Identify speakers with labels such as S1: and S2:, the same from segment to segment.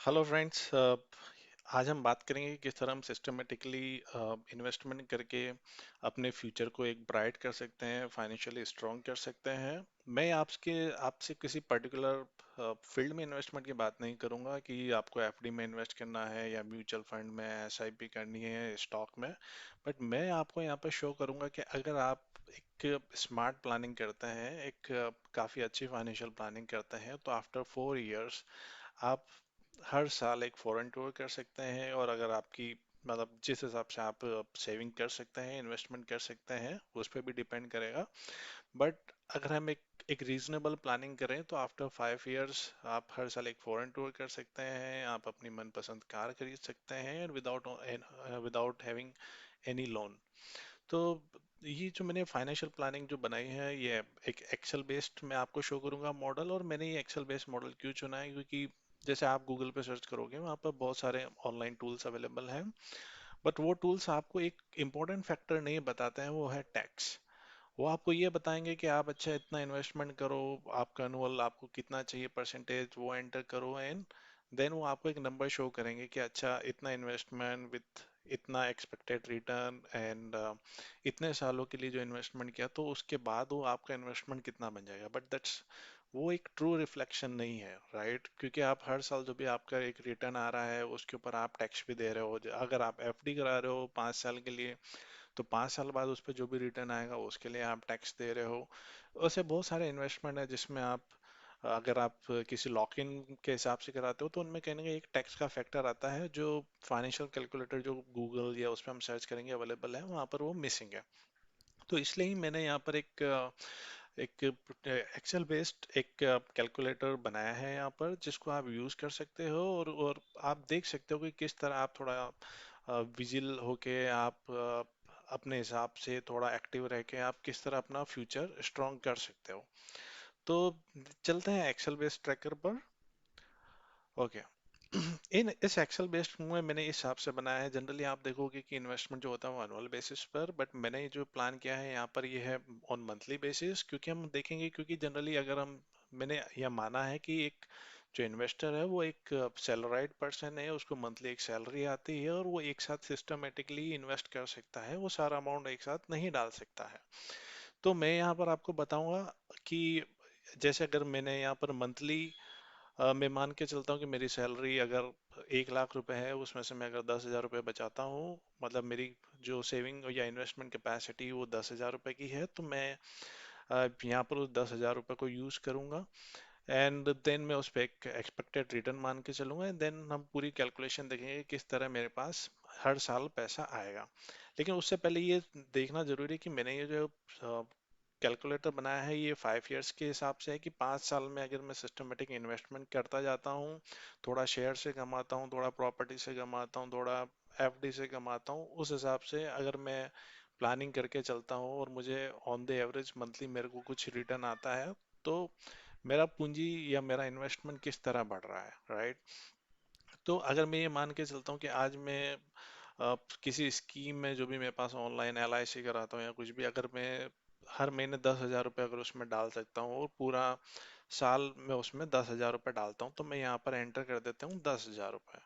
S1: Hello friends. आज हम बात करेंगे कि किस तरह हम सिस्टमेटिकली इन्वेस्टमेंट करके अपने फ्यूचर को एक ब्राइट कर सकते हैं, फाइनेंशियली स्ट्रांग कर सकते हैं। मैं आपसे किसी पर्टिकुलर फील्ड में इन्वेस्टमेंट की बात नहीं करूंगा कि आपको एफडी में इन्वेस्ट करना है या म्यूचुअल फंड में एसआईपी करनी है स्टॉक में। बट मैं आपको यहाँ पर शो करूंगा कि अगर आप एक स्मार्ट प्लानिंग करते हैं, एक काफ़ी अच्छी फाइनेंशियल प्लानिंग करते हैं, तो आफ्टर 4 इयर्स आप हर साल एक फॉरेन टूर कर सकते हैं। और अगर आपकी मतलब जिस हिसाब से आप सेविंग कर सकते हैं, इन्वेस्टमेंट कर सकते हैं, उस पर भी डिपेंड करेगा। बट अगर हम एक रीजनेबल प्लानिंग करें तो आफ्टर 5 इयर्स आप हर साल एक फॉरेन टूर कर सकते हैं, आप अपनी मनपसंद कार खरीद सकते हैं without without having any loan. तो ये जो मैंने फाइनेंशियल प्लानिंग जो बनाई है, ये एक एक्सेल बेस्ड मैं आपको शो करूंगा मॉडल। और मैंने ये एक्सेल बेस्ड मॉडल क्यों चुना है, क्योंकि जैसे आप गूगल पे सर्च करोगे वहाँ पर बहुत सारे ऑनलाइन टूल्स अवेलेबल हैं। बट वो टूल्स आपको एक इम्पोर्टेंट फैक्टर नहीं बताते हैं, वो है टैक्स। वो आपको ये बताएंगे कि आप अच्छा इतना इन्वेस्टमेंट करो, आपका एनुअल आपको कितना चाहिए परसेंटेज वो एंटर करो, एंड देन वो आपको एक नंबर शो करेंगे कि अच्छा इतना इन्वेस्टमेंट विथ इतना एक्सपेक्टेड रिटर्न एंड इतने सालों के लिए जो इन्वेस्टमेंट किया, तो उसके बाद वो आपका इन्वेस्टमेंट कितना बन जाएगा। बट दैट्स वो एक ट्रू रिफ्लेक्शन नहीं है, राइट? क्योंकि आप हर साल जो भी आपका एक रिटर्न आ रहा है उसके ऊपर आप टैक्स भी दे रहे हो। अगर आप एफडी करा रहे हो 5 साल के लिए, तो 5 साल बाद उस पर जो भी रिटर्न आएगा उसके लिए आप टैक्स दे रहे हो। वैसे बहुत सारे इन्वेस्टमेंट है जिसमें आप, अगर आप किसी लॉक इन के हिसाब से कराते हो, तो उनमें कहने का एक टैक्स का फैक्टर आता है जो फाइनेंशियल कैलकुलेटर जो गूगल या उस पर हम सर्च करेंगे अवेलेबल है, वहाँ पर वो मिसिंग है। तो इसलिए ही मैंने यहाँ पर एक एक्सेल बेस्ड एक कैलकुलेटर बनाया है यहाँ पर, जिसको आप यूज़ कर सकते हो। और आप देख सकते हो कि किस तरह आप थोड़ा विजिल होके आप अपने हिसाब से थोड़ा एक्टिव रह के आप किस तरह अपना फ्यूचर स्ट्रॉन्ग कर सकते हो। तो चलते हैं एक्सेल बेस्ड ट्रैकर पर। ओके। इन इस एक्सेल बेस्ड में मैंने इस हिसाब से बनाया है। जनरली आप देखोगे कि इन्वेस्टमेंट जो होता है वो एनुअल बेसिस पर, बट मैंने जो प्लान किया है यहाँ पर ये है ऑन मंथली बेसिस। क्योंकि हम देखेंगे, क्योंकि जनरली अगर हम, मैंने यह माना है कि एक जो इन्वेस्टर है वो एक सैलराइड पर्सन है, उसको मंथली एक सैलरी आती है और वो एक साथ सिस्टमेटिकली इन्वेस्ट कर सकता है, वो सारा अमाउंट एक साथ नहीं डाल सकता है। तो मैं यहाँ पर आपको बताऊंगा कि जैसे अगर मैंने यहाँ पर मंथली, मैं मान के चलता हूँ कि मेरी सैलरी अगर 1 लाख रुपए है, उसमें से मैं अगर 10,000 रुपये बचाता हूँ, मतलब मेरी जो सेविंग या इन्वेस्टमेंट कैपेसिटी वो 10,000 रुपये की है, तो मैं यहाँ पर उस 10,000 रुपये को यूज़ करूँगा। एंड देन मैं उस पर एक एक्सपेक्टेड रिटर्न मान के चलूंगा, एंड देन हम पूरी कैलकुलेशन देखेंगे किस तरह मेरे पास हर साल पैसा आएगा। लेकिन उससे पहले ये देखना जरूरी है कि मैंने ये जो कैलकुलेटर बनाया है ये 5 इयर्स के हिसाब से है, कि 5 साल में अगर मैं सिस्टमेटिक इन्वेस्टमेंट करता जाता हूँ, थोड़ा शेयर से कमाता हूँ, थोड़ा प्रॉपर्टी से कमाता हूँ, थोड़ा एफडी से कमाता हूँ, उस हिसाब से अगर मैं प्लानिंग करके चलता हूँ और मुझे ऑन द एवरेज मंथली मेरे को कुछ रिटर्न आता है, तो मेरा पूंजी या मेरा इन्वेस्टमेंट किस तरह बढ़ रहा है, राइट? तो अगर मैं ये मान के चलता हूँ कि आज मैं किसी स्कीम में जो भी मेरे पास ऑनलाइन एलआईसी कराता हूँ या कुछ भी, अगर मैं हर महीने 10,000 रुपये अगर उसमें डाल सकता हूँ और पूरा साल में उसमें 10,000 रुपये डालता हूँ, तो मैं यहाँ पर एंटर कर देता हूँ 10,000 रुपये।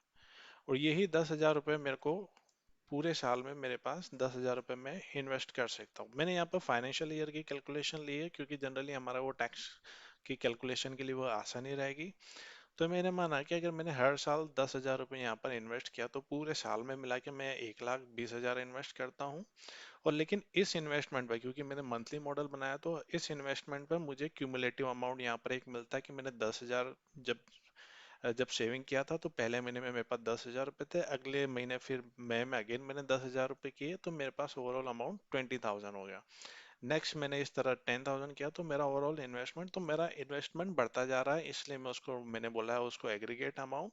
S1: और यही 10,000 रुपये मेरे को पूरे साल में मेरे पास 10,000 रुपये में इन्वेस्ट कर सकता हूँ। मैंने यहाँ पर फाइनेंशियल ईयर की कैलकुलेशन ली है, क्योंकि जनरली हमारा वो टैक्स की कैलकुलेशन के लिए वो आसानी रहेगी। तो मैंने माना कि अगर मैंने हर साल 10,000 रुपये यहाँ पर इन्वेस्ट किया, तो पूरे साल में मिला के मैं 1,20,000 इन्वेस्ट करता हूँ। और लेकिन इस इन्वेस्टमेंट पर, क्योंकि मैंने मंथली मॉडल बनाया, तो इस इन्वेस्टमेंट पर मुझे क्यूमुलेटिव अमाउंट यहाँ पर एक मिलता है कि मैंने 10,000 जब जब सेविंग किया था, तो पहले महीने में मेरे पास 10,000 रुपये थे, अगले महीने फिर मई में अगेन मैंने 10,000 रुपये किए, तो मेरे पास ओवरऑल अमाउंट 20,000 हो गया। नेक्स्ट मैंने इस तरह 10,000 किया, तो मेरा ओवरऑल इन्वेस्टमेंट, तो मेरा इन्वेस्टमेंट बढ़ता जा रहा है, इसलिए मैं उसको, मैंने बोला है उसको एग्रीगेट अमाउंट।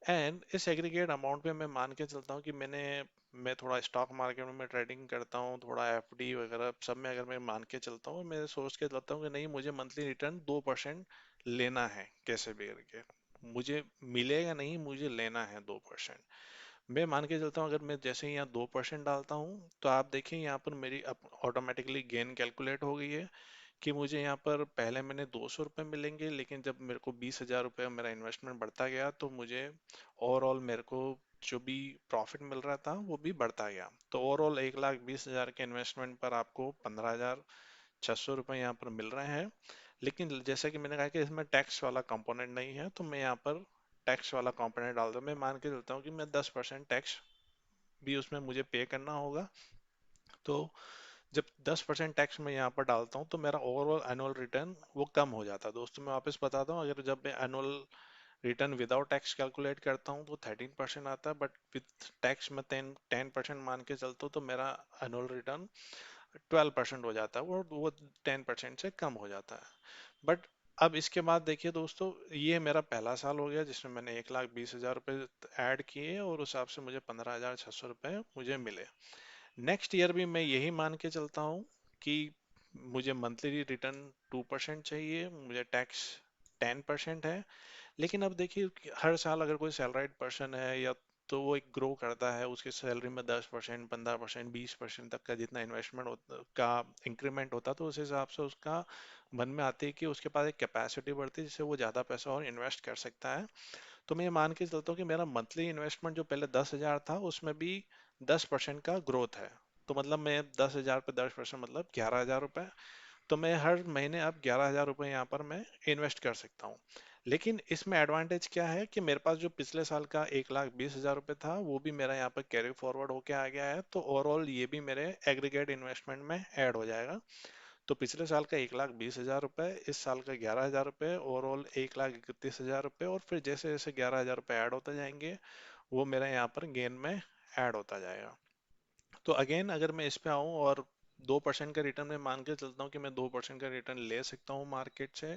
S1: एंड इस एग्रीगेट अमाउंट पे मैं मान के चलता हूँ कि मैं थोड़ा स्टॉक मार्केट में मैं ट्रेडिंग करता हूँ, थोड़ा एफडी वगैरह सब में अगर मैं मान के चलता हूँ, मैं सोच के चलता हूँ कि नहीं, मुझे मंथली रिटर्न 2% लेना है कैसे भी करके। मुझे मिलेगा नहीं, मुझे लेना है 2%। मैं मान के चलता हूँ अगर मैं जैसे ही यहाँ 2% डालता हूँ, तो आप देखिए यहाँ पर मेरी ऑटोमेटिकली गेन कैलकुलेट हो गई है, कि मुझे यहाँ पर पहले मैंने 200 रुपये मिलेंगे, लेकिन जब मेरे को 20,000 रुपये मेरा इन्वेस्टमेंट बढ़ता गया तो मुझे ओवरऑल मेरे को जो भी प्रॉफिट मिल रहा था वो भी बढ़ता गया। तो ओवरऑल 1,20,000 के इन्वेस्टमेंट पर आपको 15,600 रुपये यहाँ पर मिल रहे हैं। लेकिन जैसा कि मैंने कहा कि इसमें टैक्स वाला कंपोनेंट नहीं है, तो मैं यहाँ पर टैक्स वाला कंपोनेंट डाल दूँ। मैं मान के चलता हूँ कि मैं 10% टैक्स भी उसमें मुझे पे करना होगा। तो जब 10% टैक्स मैं यहाँ पर डालता हूँ तो मेरा ओवरऑल एनुअल रिटर्न वो कम हो जाता है। दोस्तों मैं वापस बताता हूँ, अगर जब मैं annual return without tax calculate करता हूँ तो 13% आता है, बट विथ टैक्स में 10% मान के चलता हूँ तो मेरा एनुअल रिटर्न 12% हो जाता है, वो 10% से कम हो जाता है। बट अब इसके बाद देखिए दोस्तों, ये मेरा पहला साल हो गया जिसमें मैंने 1,20,000 रुपये ऐड किए और उस हिसाब से मुझे 15,600 रुपये मुझे मिले। नेक्स्ट ईयर भी मैं यही मान के चलता हूँ कि मुझे मंथली रिटर्न 2% चाहिए, मुझे टैक्स 10% है। लेकिन अब देखिए कि हर साल अगर कोई सैलराइड पर्सन है या तो वो एक ग्रो करता है, उसकी सैलरी में 10%, 15%, 20% तक का जितना इन्वेस्टमेंट का इंक्रीमेंट होता है, तो उस हिसाब से उसका मन में आती है कि उसके पास एक कैपेसिटी बढ़ती है जिससे वो ज़्यादा पैसा और इन्वेस्ट कर सकता है। तो मैं ये मान के चलता हूँ कि मेरा मंथली इन्वेस्टमेंट जो पहले 10,000 था उसमें भी 10% का ग्रोथ है। तो मतलब मैं 10,000 पे 10% मतलब 11,000 रुपये। तो मैं हर महीने अब 11,000 रुपये यहाँ पर मैं इन्वेस्ट कर सकता हूँ। लेकिन इसमें एडवांटेज क्या है कि मेरे पास जो पिछले साल का 1,20,000 रुपये था वो भी मेरा यहाँ पर कैरी फॉरवर्ड होके आ गया है, तो ओवरऑल ये भी मेरे एग्रीगेट इन्वेस्टमेंट में ऐड हो जाएगा। तो पिछले साल का 1,20,000 रुपये, इस साल का 11,000 रुपये, ओवरऑल 1,31,000 रुपये, और फिर जैसे जैसे 11,000 रुपये ऐड होते जाएंगे वो मेरा यहाँ पर गेन में ऐड होता जाएगा। तो अगेन अगर मैं इस पे आऊँ और 2% का रिटर्न में मान के चलता हूँ कि मैं 2% का रिटर्न ले सकता हूँ मार्केट से,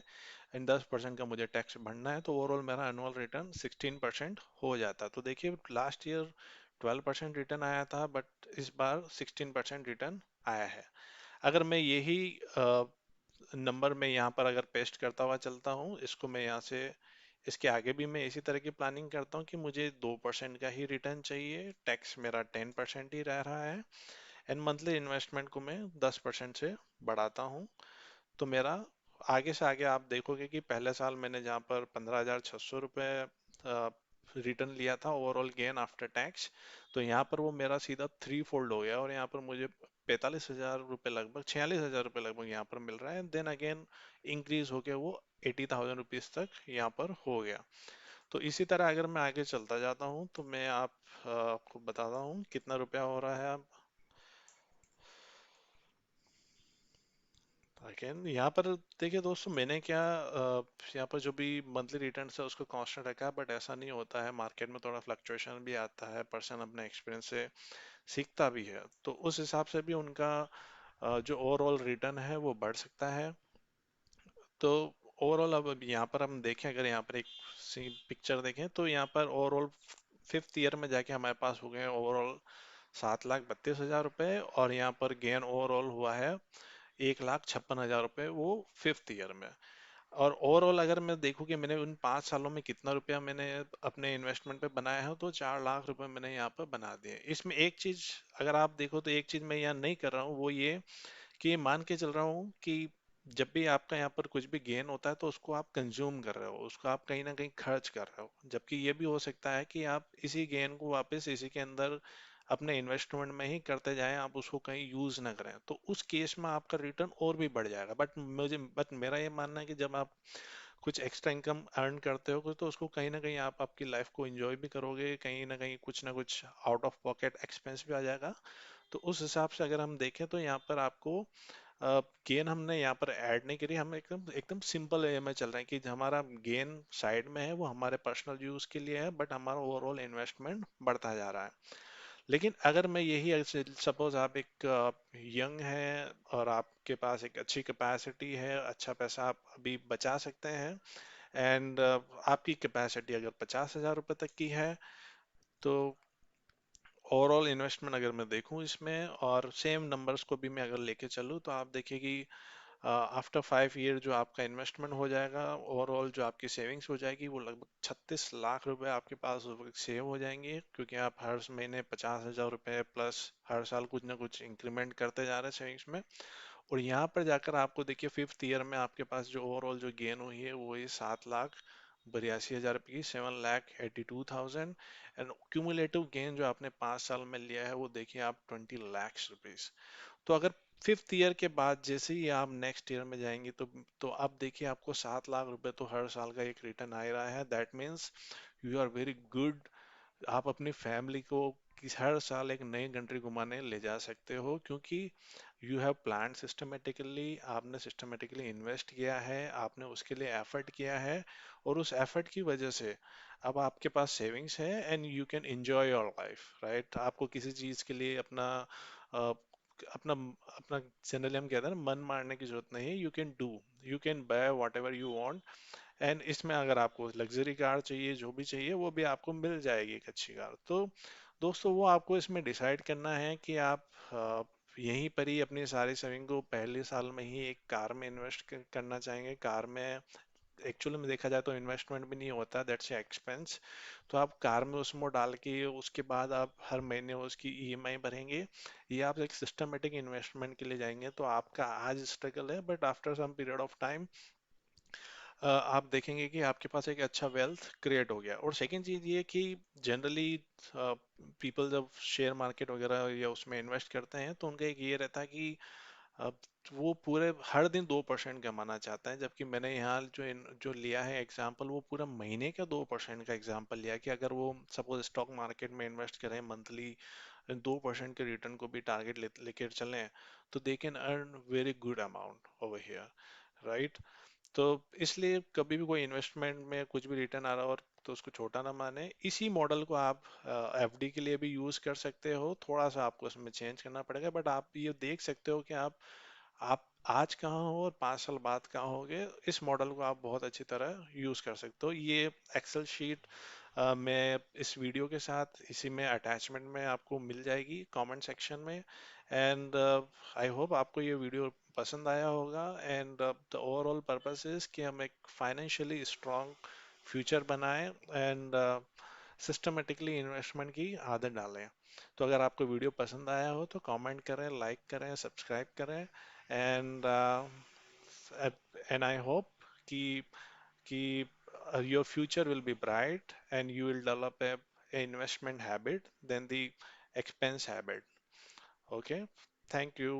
S1: एंड 10% का मुझे टैक्स भरना है, तो ओवरऑल मेरा एनुअल रिटर्न 16% हो जाता है। तो देखिए लास्ट ईयर 12% रिटर्न आया था, बट इस बार 16% रिटर्न आया है। अगर मैं यही नंबर में यहाँ पर अगर पेस्ट करता हुआ चलता हूँ, इसको मैं यहाँ से इसके आगे भी मैं इसी तरह की प्लानिंग करता हूँ कि मुझे 2% का ही रिटर्न चाहिए, टैक्स मेरा 10% ही रह रहा है, एंड मंथली इन्वेस्टमेंट को मैं 10% से बढ़ाता हूँ। तो मेरा आगे से आगे आप देखोगे कि पहले साल मैंने जहाँ पर 15,600 रुपये रिटर्न लिया था ओवरऑल गेन आफ्टर टैक्स, तो यहाँ पर वो मेरा सीधा 3 फोल्ड हो गया और यहाँ पर मुझे 45,000 रुपये लगभग 46,000 रुपये लगभग यहाँ पर मिल रहा है। देन अगेन इंक्रीज होके वो 80,000 रुपीज तक यहाँ पर हो गया। तो इसी तरह अगर मैं आगे चलता जाता हूँ तो मैं आपको बताता हूँ कितना रुपया हो रहा है अब। अगेन यहाँ पर देखिए दोस्तों, मैंने क्या यहाँ पर जो भी मंथली रिटर्न है उसको कांस्टेंट रखा है, बट ऐसा नहीं होता है, मार्केट में थोड़ा फ्लक्चुएशन भी आता है, पर्सन अपने एक्सपीरियंस से सीखता भी है, तो उस हिसाब से भी उनका जो ओवरऑल रिटर्न है वो बढ़ सकता है। तो ओवरऑल अब यहाँ पर हम देखें, अगर यहाँ पर एक सी पिक्चर देखें तो यहाँ पर ओवरऑल 5th ईयर में जाके हमारे पास हो गए ओवरऑल 7,32,000 रुपये, और यहाँ पर गेन ओवरऑल हुआ है 1,56,000 रुपये वो 5th ईयर में। और ओवरऑल अगर मैं देखूं कि मैंने उन 5 सालों में कितना रुपया मैंने अपने इन्वेस्टमेंट पे बनाया है, तो 4 लाख रुपए मैंने यहाँ पर बना दिए। इसमें एक चीज अगर आप देखो तो एक चीज मैं यहाँ नहीं कर रहा हूँ, वो ये कि ये मान के चल रहा हूँ कि जब भी आपका यहाँ पर कुछ भी गेन होता है तो उसको आप कंज्यूम कर रहे हो, उसको आप कहीं ना कहीं खर्च कर रहे हो, जबकि ये भी हो सकता है कि आप इसी गेन को वापस इसी के अंदर अपने इन्वेस्टमेंट में ही करते जाएं, आप उसको कहीं यूज ना करें, तो उस केस में आपका रिटर्न और भी बढ़ जाएगा। बट मेरा ये मानना है कि जब आप कुछ एक्स्ट्रा इनकम अर्न करते हो तो उसको कहीं ना कहीं आप आपकी लाइफ को एंजॉय भी करोगे, कहीं ना कुछ आउट ऑफ पॉकेट एक्सपेंस भी आ जाएगा। तो उस हिसाब से अगर हम देखें तो यहाँ पर आपको गेन हमने यहाँ पर ऐड नहीं करी, हम एकदम एकदम सिंपल वे में चल रहे हैं कि जो हमारा गेन साइड में है वो हमारे पर्सनल यूज के लिए है, बट हमारा ओवरऑल इन्वेस्टमेंट बढ़ता जा रहा है। लेकिन अगर मैं यही सपोज आप एक यंग है और आपके पास एक अच्छी कैपेसिटी है, अच्छा पैसा आप अभी बचा सकते हैं, एंड आपकी कैपेसिटी अगर 50,000 रुपये तक की है, तो ओवरऑल इन्वेस्टमेंट अगर मैं देखूं इसमें और सेम नंबर्स को भी मैं अगर लेके चलूं, तो आप देखिए कि आफ्टर 5 ईयर जो आपका इन्वेस्टमेंट हो जाएगा, ओवरऑल जो आपकी सेविंग्स हो जाएगी वो लगभग 36 लाख रुपए आपके पास उस वक्त सेव हो जाएंगे, क्योंकि आप हर महीने 50,000 रुपए प्लस हर साल कुछ ना कुछ इंक्रीमेंट करते जा रहे हैं सेविंग्स में। और यहाँ पर जाकर आपको देखिए फिफ्थ ईयर में आपके पास जो ओवरऑल जो गेन हुई है वो ये 7,82,000 रुपये की, 7,82,000। एंड क्यूमुलेटिव गेन जो आपने 5 साल में लिया है वो देखिए आप 20 लाख रुपीज। तो अगर फिफ्थ ईयर के बाद जैसे ही आप नेक्स्ट ईयर में जाएंगे तो आप देखिए आपको 7 लाख रुपए तो हर साल का एक रिटर्न आ रहा है। That means you are very good. आप अपनी फैमिली को हर साल एक नई कंट्री घुमाने ले जा सकते हो, क्योंकि यू हैव प्लान सिस्टमेटिकली, आपने सिस्टमेटिकली इन्वेस्ट किया है, आपने उसके लिए एफर्ट किया है, और उस एफर्ट की वजह से अब आपके पास सेविंग्स है and you can enjoy your life, right. आपको किसी चीज के लिए अपना अ, अपना अपना जनरली हम कहते हैं ना, मन मारने की जरूरत नहीं है। You can by what ever you want. And इसमें अगर आपको लग्जरी कार चाहिए, जो भी चाहिए वो भी आपको मिल जाएगी, एक अच्छी कार। तो दोस्तों वो आपको इसमें डिसाइड करना है कि आप यहीं पर ही अपनी सारी सेविंग को पहले साल में ही एक कार में इन्वेस्ट करना चाहेंगे। कार में एक्चुअली में देखा जाए तो इन्वेस्टमेंट भी नहीं होता, दैट्स एक्सपेंस। तो आप कार में उसमें डाल के उसके बाद आप हर महीने उसकी ईएमआई भरेंगे। ये आप एक सिस्टमेटिक इन्वेस्टमेंट के लिए जाएंगे तो आपका आज स्ट्रगल है, but after some period of time आप देखेंगे कि आपके पास एक अच्छा वेल्थ क्रिएट हो गया। और सेकंड चीज ये कि जनरली पीपल जब शेयर मार्केट वगैरह या उसमें इन्वेस्ट करते हैं तो उनका एक ये रहता है कि अब वो पूरे हर दिन 2% कमाना चाहते हैं, जबकि मैंने यहाँ जो लिया है एग्जाम्पल, वो पूरा महीने का 2% का एग्जाम्पल लिया कि अगर वो सपोज स्टॉक मार्केट में इन्वेस्ट करें मंथली 2% के रिटर्न को भी टारगेट लेकर चलें, तो they can earn very good amount over here, right. तो इसलिए कभी भी कोई इन्वेस्टमेंट में कुछ भी रिटर्न आ रहा हो और तो उसको छोटा ना माने। इसी मॉडल को आप एफडी के लिए भी यूज कर सकते हो, थोड़ा सा आपको उसमें चेंज करना पड़ेगा, बट आप ये देख सकते हो कि आप आज कहाँ हो और 5 साल बाद कहाँ होगे। इस मॉडल को आप बहुत अच्छी तरह यूज कर सकते हो। ये एक्सेल शीट मैं इस वीडियो के साथ इसी में अटैचमेंट में आपको मिल जाएगी कमेंट सेक्शन में। एंड आई होप आपको ये वीडियो पसंद आया होगा। And the overall purpose is कि हम एक फाइनेंशियली स्ट्रांग फ्यूचर बनाएं एंड सिस्टमेटिकली इन्वेस्टमेंट की आदत डालें। तो अगर आपको वीडियो पसंद आया हो तो कमेंट करें, लाइक करें, सब्सक्राइब करें। एंड आई होप कि your future will be bright and you will develop a investment habit than the expense habit. Okay, thank you.